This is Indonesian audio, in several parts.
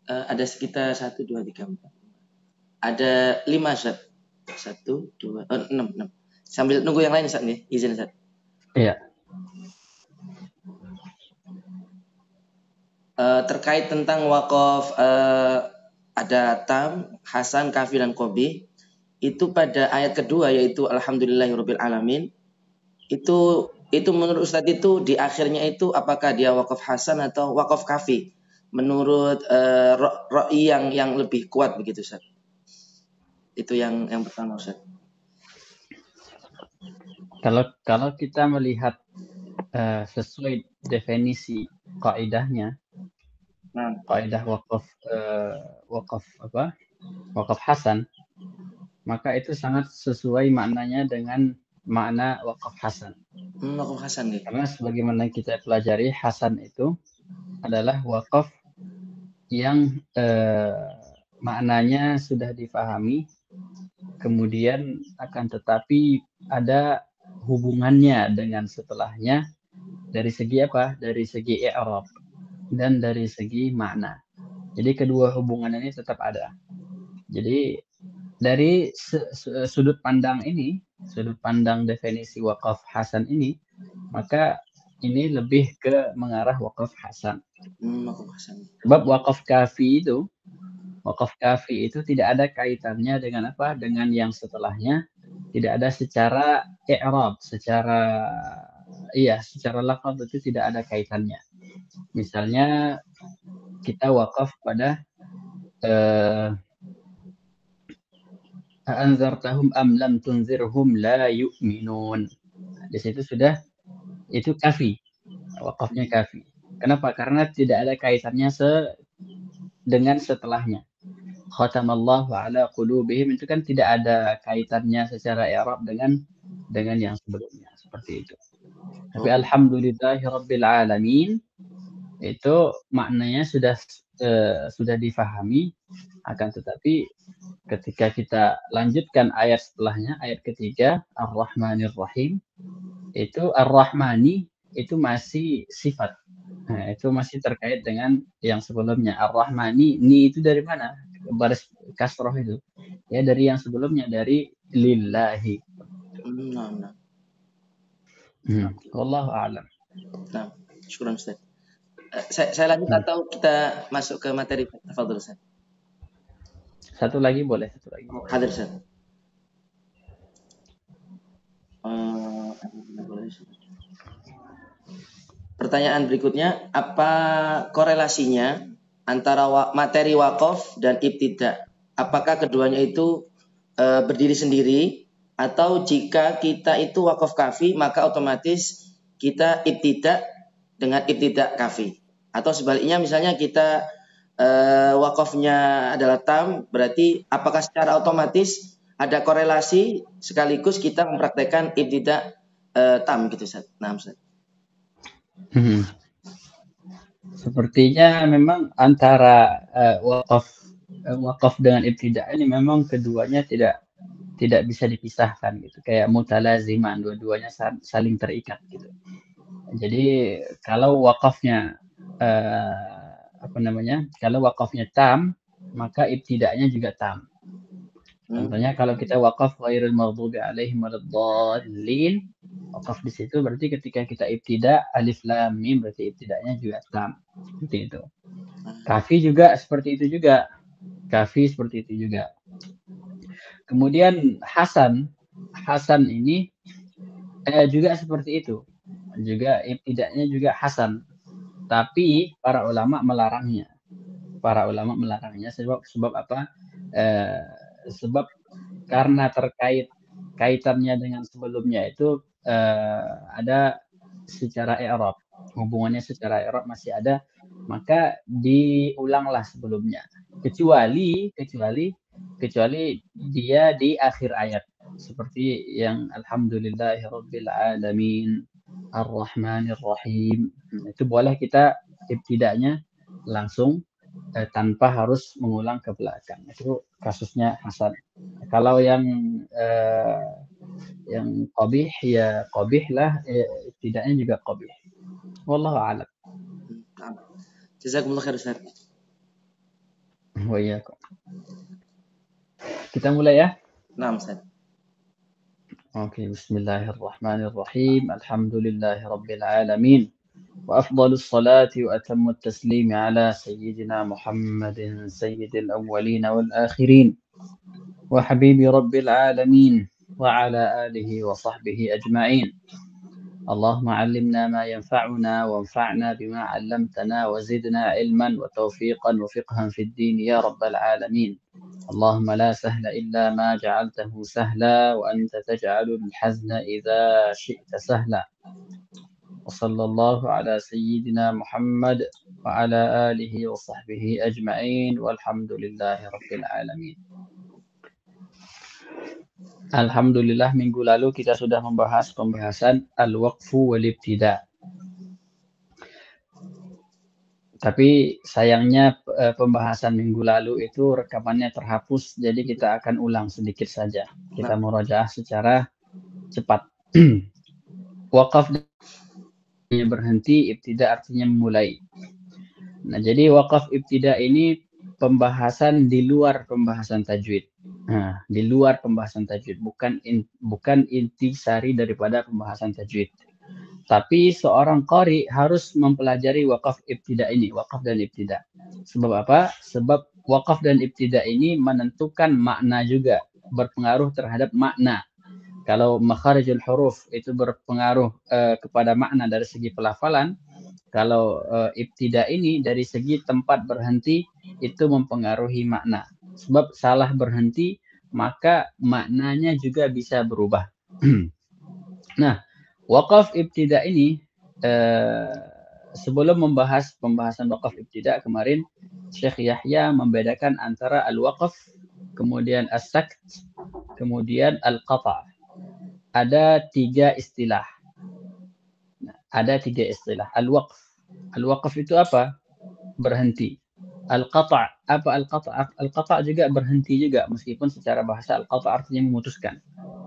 Ada sekitar 1, 2, 3, 4. Ada 5 Ustaz. 1, 2, 6. Sambil nunggu yang lain Ustaz nih, izin Ustaz. Iya. Terkait tentang wakaf ada tam, hasan, kafi dan qabih. Itu pada ayat kedua yaitu alhamdulillahirabbil alamin. Itu menurut Ustaz itu di akhirnya itu apakah dia wakaf hasan atau wakaf kafi? Menurut ra'i yang lebih kuat begitu Ustaz. Itu yang pertama Ustaz. Kalau kita melihat sesuai definisi kaidahnya, kaidah wakaf hasan, maka itu sangat sesuai maknanya dengan makna wakaf hasan. Wakaf hasan nih. Karena sebagaimana kita pelajari, hasan itu adalah wakaf yang maknanya sudah difahami, kemudian akan tetapi ada hubungannya dengan setelahnya dari segi apa? Dari segi i'rab dan dari segi makna. Jadi kedua hubungan ini tetap ada. Jadi dari sudut pandang ini, sudut pandang definisi wakaf hasan ini, maka ini lebih ke mengarah wakaf hasan. Wakaf hasan. Sebab wakaf kafi itu tidak ada kaitannya dengan apa? Dengan yang setelahnya. Tidak ada secara i'rab, secara lafaz itu tidak ada kaitannya. Misalnya kita wakaf pada anzartahum am lam tunzirhum la yu'minun. Di situ sudah itu kafi. Wakafnya kafi. Kenapa? Karena tidak ada kaitannya dengan setelahnya. Khatamallahu ala qulubihim itu kan tidak ada kaitannya secara i'rab dengan yang sebelumnya, seperti itu. Tapi alhamdulillahirabbil alamin itu maknanya sudah difahami, akan tetapi ketika kita lanjutkan ayat setelahnya, ayat ketiga, Ar-Rahmanir Rahim, itu Ar-Rahmani itu masih sifat. Nah, itu masih terkait dengan yang sebelumnya. Ar-Rahmani, ni itu dari mana? Baris kasroh itu. Ya, dari yang sebelumnya, dari lillahi. Wallahu a'lam. Nah, syukuran Ustaz. Saya lanjut atau kita masuk ke materi? Tafadhol Ustaz. Satu lagi boleh, satu lagi. Hadir Ustaz. Pertanyaan berikutnya, apa korelasinya antara materi wakaf dan ibtida? Apakah keduanya itu berdiri sendiri, atau jika kita itu wakaf kafi maka otomatis kita ibtida dengan ibtida kafi? Atau sebaliknya, misalnya kita wakafnya adalah tam, berarti apakah secara otomatis ada korelasi sekaligus kita mempraktekkan ibtida tam gitu Ustaz? Nah, Ustaz. Sepertinya memang antara wakaf dengan ibtida ini memang keduanya tidak bisa dipisahkan gitu, kayak mutalaziman, dua-duanya saling terikat gitu. Jadi kalau wakafnya kalau wakafnya tam, maka ibtidanya juga tam. Contohnya kalau kita wakaf ghairil maghdubi alaihim waladdallin, wakaf di situ berarti ketika kita ibtida alif lam mim, berarti ibtidanya juga tam. Seperti itu. Kafi juga seperti itu juga. Kemudian hasan ini juga seperti itu. Juga ibtidanya juga hasan. Tapi para ulama melarangnya. Sebab apa? Sebab karena kaitannya dengan sebelumnya itu ada secara i'rab, hubungannya secara i'rab masih ada, maka diulanglah sebelumnya, kecuali dia di akhir ayat, seperti yang alhamdulillahirabbil alamin ar-rahmanir rahim. Itu boleh kita ibtidanya langsung tanpa harus mengulang ke belakang. Itu kasusnya hasan. Kalau yang qabih, ya qabih lah, tidaknya juga qabih. Wallahu a'lam. Jazakumullah khair Ustaz. Wa iyyakum. Kita mulai ya. Nah, Ustaz. Oke, bismillahirrahmanirrahim. Alhamdulillahirabbil alamin. وأفضل الصلاة وأتم التسليم على سيدنا محمد سيد الأولين والآخرين وحبيب رب العالمين وعلى آله وصحبه أجمعين. اللهم علمنا ما ينفعنا وانفعنا بما علمتنا وزدنا علما وتوفيقا وفقها في الدين يا رب العالمين. اللهم لا سهل إلا ما جعلته سهلا وأنت تجعل الحزن إذا شئت سهلا. وصلى الله على سيدنا محمد وعلى آله وصحبه أجمعين والحمد لله رب العالمين. Alhamdulillah minggu lalu kita sudah membahas pembahasan al-waqfu wal ibtida. Tapi sayangnya pembahasan minggu lalu itu rekamannya terhapus, jadi kita akan ulang sedikit saja. Kita murajaah secara cepat. Waqaf berhenti, ibtida artinya memulai. Nah, jadi waqaf ibtida ini pembahasan di luar pembahasan tajwid. Nah, di luar pembahasan tajwid, bukan inti sari daripada pembahasan tajwid. Tapi seorang qari harus mempelajari waqaf ibtida ini, waqaf dan ibtida. Sebab apa? Sebab waqaf dan ibtida ini menentukan makna juga, berpengaruh terhadap makna. Kalau makharijul huruf itu berpengaruh kepada makna dari segi pelafalan, kalau ibtida ini dari segi tempat berhenti itu mempengaruhi makna. Sebab salah berhenti maka maknanya juga bisa berubah. Nah, waqaf ibtida ini sebelum membahas pembahasan waqaf ibtida kemarin Syekh Yahya membedakan antara al-waqaf, kemudian as-sakt, kemudian al-qata'. Ada tiga istilah. Al-waqf. Al-waqf itu apa? Berhenti. Al-qata'. Apa al-qata'? Al-qata' juga berhenti juga, meskipun secara bahasa al-qata' artinya memutuskan.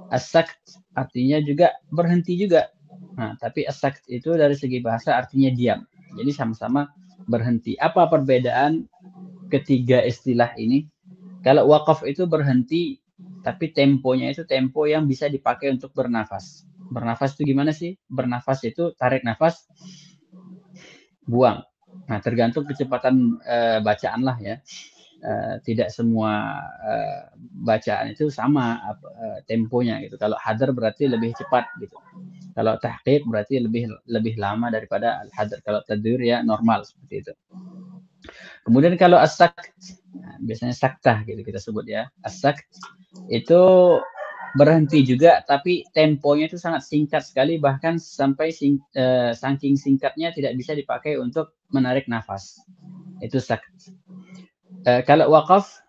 As-sakt artinya juga berhenti juga. Nah, tapi as-sakt itu dari segi bahasa artinya diam. Jadi sama-sama berhenti. Apa perbedaan ketiga istilah ini? Kalau waqaf itu berhenti, tapi temponya itu tempo yang bisa dipakai untuk bernafas. Bernafas itu gimana sih? Bernafas itu tarik nafas, buang. Nah, tergantung kecepatan bacaan lah ya. Tidak semua bacaan itu sama temponya gitu. Kalau hadar berarti lebih cepat gitu. Kalau tahqiq berarti lebih lama daripada al-hadar. Kalau tadbir ya normal seperti itu. Kemudian kalau as-sakt, biasanya saktah gitu kita sebut ya. As-sakt itu berhenti juga, tapi temponya itu sangat singkat sekali, bahkan sampai saking singkatnya tidak bisa dipakai untuk menarik nafas. Itu sakt. Kalau waqaf,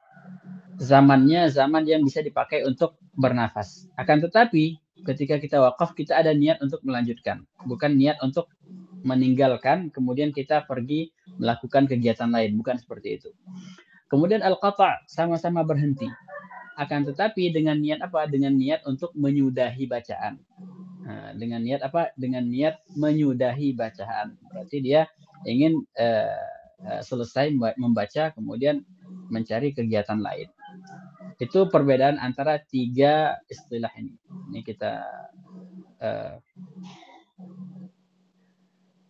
zamannya zaman yang bisa dipakai untuk bernafas. Akan tetapi ketika kita waqaf, kita ada niat untuk melanjutkan, bukan niat untuk meninggalkan kemudian kita pergi melakukan kegiatan lain, bukan seperti itu. Kemudian al-qata' sama-sama berhenti, akan tetapi dengan niat apa? Dengan niat untuk menyudahi bacaan. Nah, dengan niat apa? Dengan niat menyudahi bacaan. Berarti dia ingin selesai membaca kemudian mencari kegiatan lain. Itu perbedaan antara tiga istilah ini. Ini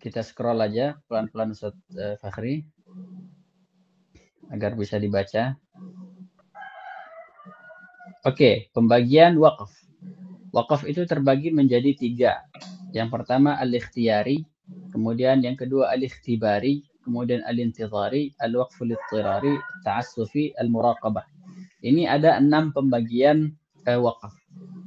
kita scroll aja pelan-pelan Ustaz Fakhri agar bisa dibaca. Oke, pembagian waqaf. Waqaf itu terbagi menjadi tiga. Yang pertama al-ikhtiyari, kemudian yang kedua al-ikhtibari, kemudian al-intizari, al-waqful ittirari, ta'assufi, al-muraqabah. Ini ada 6 pembagian waqaf.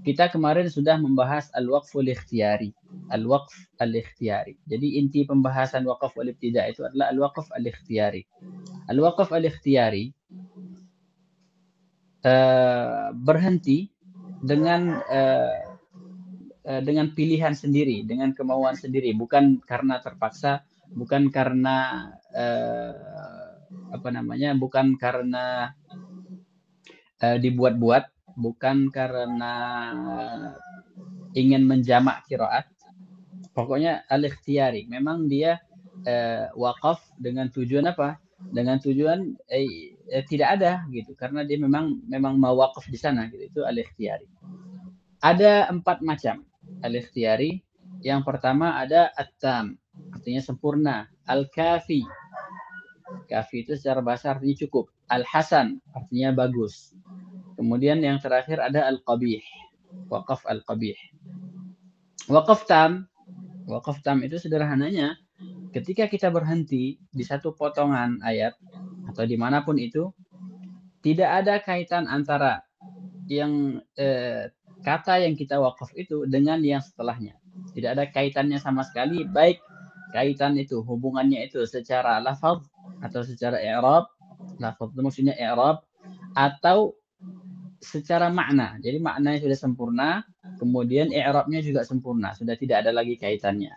Kita kemarin sudah membahas al-waqful ikhtiyari. Al-waqf al-ikhtiyari. Jadi inti pembahasan waqaf wal ibtida itu adalah al-waqf al-ikhtiyari. Al-waqf al-ikhtiyari berhenti dengan pilihan sendiri, dengan kemauan sendiri, bukan karena terpaksa, bukan karena bukan karena dibuat-buat, bukan karena ingin menjamak qiraat. Pokoknya al-ikhtiyari. Memang dia waqaf dengan tujuan apa? Dengan tujuan tidak ada gitu, karena dia memang mau wakaf di sana gitu. Itu al-ikhtiyari. Ada 4 macam al-ikhtiyari. Yang pertama ada at-tam, artinya sempurna. Al-kafi, kafi itu secara bahasa artinya cukup. Al-hasan, artinya bagus. Kemudian yang terakhir ada al-qabih, wakaf al-qabih. Wakaf tam itu sederhananya ketika kita berhenti di satu potongan ayat atau dimanapun itu, tidak ada kaitan antara yang kata yang kita wakaf itu dengan yang setelahnya. Tidak ada kaitannya sama sekali, baik kaitan itu, hubungannya itu secara lafaz atau secara i'rab. Lafaz itu maksudnya i'rab, atau secara makna. Jadi maknanya sudah sempurna, kemudian i'rabnya juga sempurna, sudah tidak ada lagi kaitannya.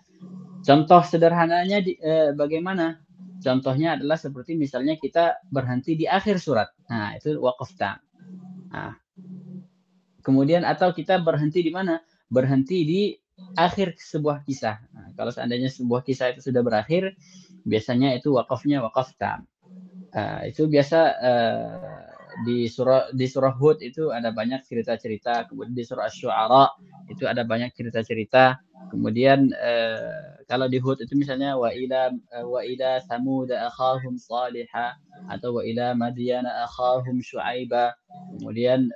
Contoh sederhananya bagaimana? Contohnya adalah seperti misalnya kita berhenti di akhir surat. Nah, itu waqaf tam. Nah, kemudian atau kita berhenti di mana? Berhenti di akhir sebuah kisah. Nah, kalau seandainya sebuah kisah itu sudah berakhir, biasanya itu waqafnya waqaf tam. Itu biasa di surah Hud itu ada banyak cerita-cerita, kemudian di surah Asy-Syu'ara itu ada banyak cerita-cerita. Kemudian kalau di Hud itu misalnya wa ila Samud akhahum Salihah, atau wa ila Madyana akhahum Syu'aiba. Kemudian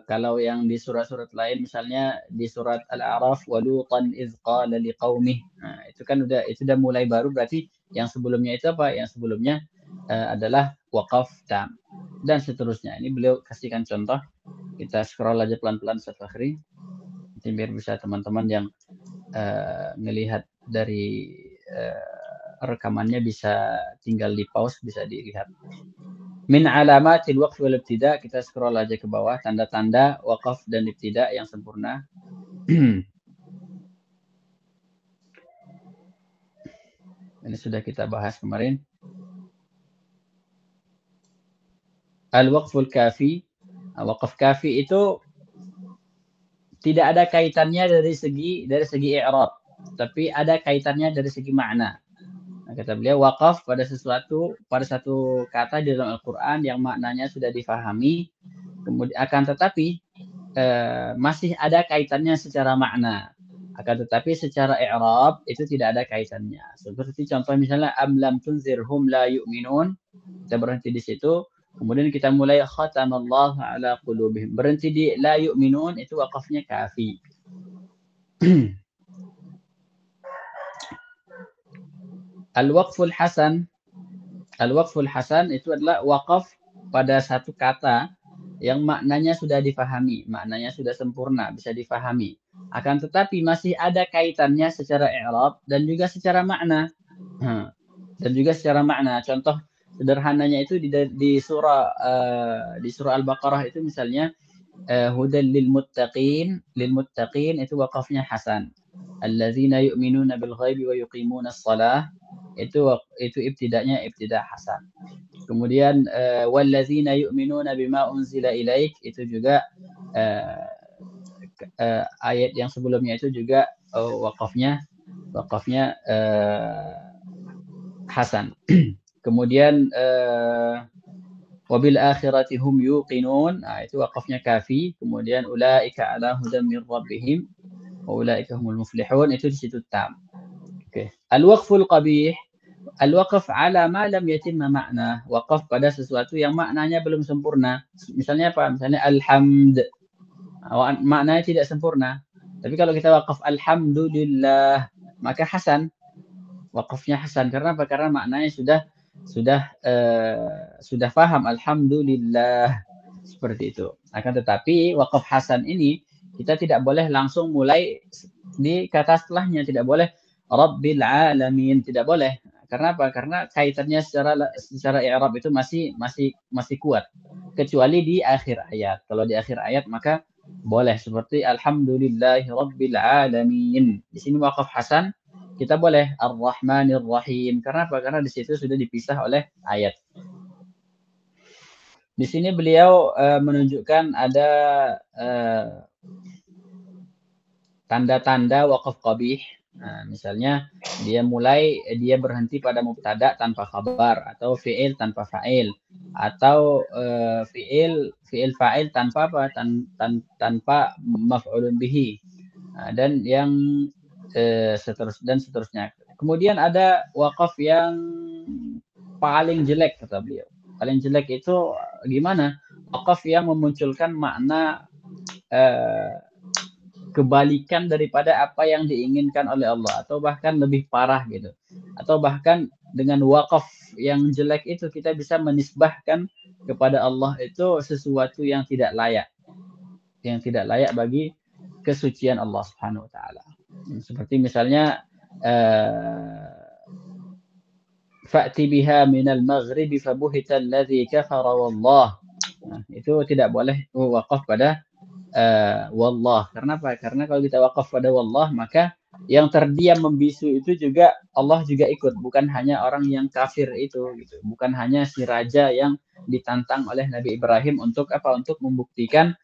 kalau yang di surat-surat lain misalnya di surat Al-A'raf wa Lutan idz qala liqaumih. Nah, itu kan itu udah mulai baru, berarti yang sebelumnya itu apa? Yang sebelumnya adalah waqaf tam dan seterusnya. Ini beliau kasihkan contoh. Kita scroll aja pelan-pelan Ustaz Fakhri. Nanti biar bisa teman-teman yang melihat dari rekamannya bisa tinggal di pause, bisa dilihat. Min alamatil waqf wal ibtida, kita scroll aja ke bawah, tanda-tanda waqaf dan ibtida yang sempurna. Ini sudah kita bahas kemarin. Al-waqful kafi. Waqaf kafi itu tidak ada kaitannya dari segi i'rab, tapi ada kaitannya dari segi makna. Nah, kata beliau, waqaf pada satu kata di dalam Al-Quran yang maknanya sudah difahami, kemudian akan tetapi masih ada kaitannya secara makna. Akan tetapi secara i'rab itu tidak ada kaitannya. Seperti contoh misalnya am lam tunzirhum la yu'minun. Kita berhenti di situ. Kemudian kita mulai khatamallahu ala qulubihim. Berhenti di la yu'minun, itu waqafnya kafi. Al-waqful hasan. Al-waqful hasan itu adalah waqaf pada satu kata yang maknanya sudah difahami, maknanya sudah sempurna, bisa difahami. Akan tetapi masih ada kaitannya secara i'rab dan juga secara makna. Dan juga secara makna. Contoh sederhananya itu di surah Al-Baqarah itu misalnya hudal lil muttaqin itu waqafnya hasan. Alladzina yu'minuna bil ghaibi wa yuqimuna shalah, itu ibtidanya ibtida hasan. Kemudian walladzina yu'minuna bima unzila ilaik, itu juga ayat yang sebelumnya itu juga waqafnya hasan. Kemudian wabil akhirati hum yuqinun, itu waqafnya kafi. Kemudian ulaika ala hudan min rabbihim wa ulaika humul muflihun, itu di situ tam. Oke. Al-waqful qabih, al-waqf ala ma lam yatimma makna, waqaf pada sesuatu yang maknanya belum sempurna. Misalnya apa? Misalnya alhamd, maknanya tidak sempurna. Tapi kalau kita waqaf alhamdulillah, maka hasan. Waqafnya hasan. Karena apa? Karena maknanya sudah paham, alhamdulillah, seperti itu. Akan tetapi waqaf hasan ini kita tidak boleh langsung mulai di kata setelahnya, tidak boleh rabbil alamin, tidak boleh. Karena apa? Karena kaitannya secara i'rab itu masih kuat, kecuali di akhir ayat. Kalau di akhir ayat maka boleh, seperti alhamdulillahi rabbil alamin. Di sini waqaf hasan kita boleh ar-Rahmanir Rahim. Karena apa? Karena di situ sudah dipisah oleh ayat. Di sini beliau menunjukkan ada tanda-tanda waqaf qabih. Misalnya dia berhenti pada mubtada tanpa khabar, atau fi'il tanpa fa'il, atau fi'il fa'il tanpa apa? Tanpa maf'ulun bihi. Dan yang seterusnya. Kemudian ada wakaf yang paling jelek kata beliau. Paling jelek itu gimana? Wakaf yang memunculkan makna kebalikan daripada apa yang diinginkan oleh Allah, atau bahkan lebih parah gitu. Atau bahkan dengan wakaf yang jelek itu kita bisa menisbahkan kepada Allah itu sesuatu yang tidak layak. Yang tidak layak bagi kesucian Allah Subhanahu wa taala. Seperti misalnya fa'ti biha minal maghribi fabuhita alladhi kafara wallah. Itu tidak boleh wakaf pada wallah. Karena apa? Karena kalau kita wakaf pada wallah, maka yang terdiam membisu itu juga Allah juga ikut, bukan hanya orang yang kafir itu gitu. Bukan hanya si raja yang ditantang oleh Nabi Ibrahim untuk apa? Untuk membuktikan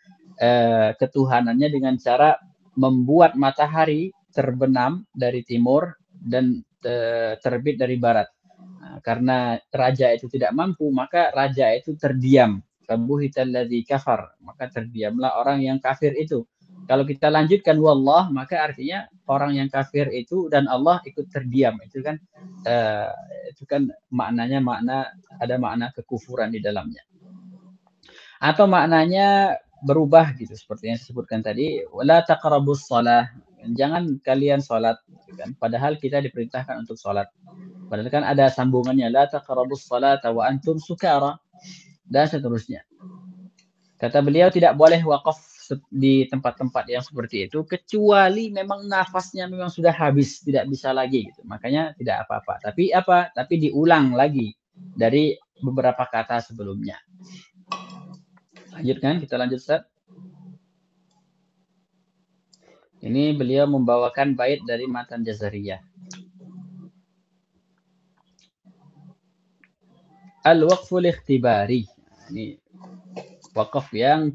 ketuhanannya dengan cara membuat matahari terbenam dari timur dan terbit dari barat. Karena raja itu tidak mampu, maka raja itu terdiam. Fabuhitalladzi kafar, maka terdiamlah orang yang kafir itu. Kalau kita lanjutkan wallah, maka artinya orang yang kafir itu dan Allah ikut terdiam. Itu kan maknanya ada makna kekufuran di dalamnya. Atau maknanya berubah gitu, seperti yang saya sebutkan tadi, wala taqrabus shalah. Jangan kalian salat gitu kan. Padahal kita diperintahkan untuk salat. Padahal kan ada sambungannya, la taqrabus salata wa antum sukara, dan seterusnya. Kata beliau tidak boleh wakaf di tempat-tempat yang seperti itu kecuali memang nafasnya memang sudah habis, tidak bisa lagi gitu. Makanya tidak apa-apa. Tapi diulang lagi dari beberapa kata sebelumnya. Lanjutkan, kita lanjut Ustaz. Ini beliau membawakan bait dari Matan Jazariyah. Al-waqful ikhtibari. Ini wakaf yang